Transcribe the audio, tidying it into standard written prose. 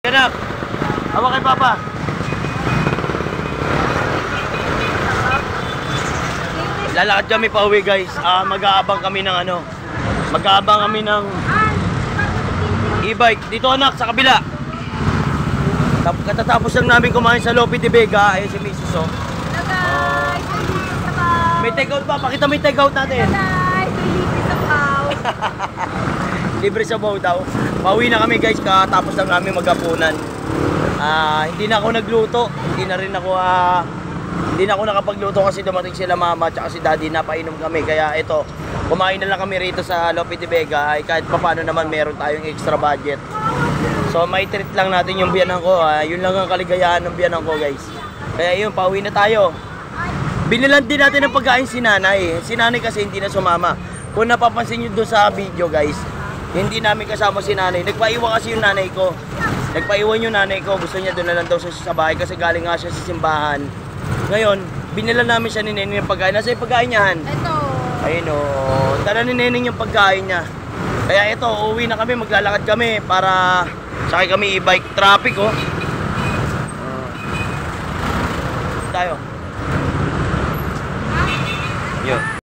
Anak, hawa kay Papa. Lalakad kami pa uwi guys. Mag-aabang kami ng ano. Mag-aabang kami ng e-bike. Dito anak, sa kabila. Katatapos lang namin kumain sa Lope de Vega. Ayun si Mrs. Oh. Hello guys! May take-out pa. Pakita mo yung take-out natin. Guys! Libre sa pau. Libre sa baw daw. Pauwi na kami guys. Katapos lang namin maghapunan. Hindi na ako nagluto. Hindi na ako nakapagluto kasi dumating sila mama at si daddy, napainom kami. Kaya ito, kumain na lang kami rito sa Lope de Vega. Ay kahit paano naman meron tayong extra budget. So may treat lang natin yung biyanan ko. Yun lang ang kaligayahan ng biyanan ko guys. Kaya yun, pauwi na tayo. Binilan din natin ng pagkain si nanay. Si nanay kasi hindi na sumama. Kung napapansin nyo doon sa video guys, hindi namin kasama si nanay. Nagpaiwan kasi yung nanay ko. Nagpaiwan yung nanay ko. Gusto niya doon na lang daw sa bahay kasi galing nga siya sa simbahan. Ngayon, binilan namin siya ni Neneng yung pagkain. Nasa yung pagkain niya, Han? Ito. Ayun o. Dala ni Neneng yung pagkain niya. Kaya ito, uuwi na kami. Maglalakad kami para sakay kami e-bike. Traffic oh. Tayo. Yun.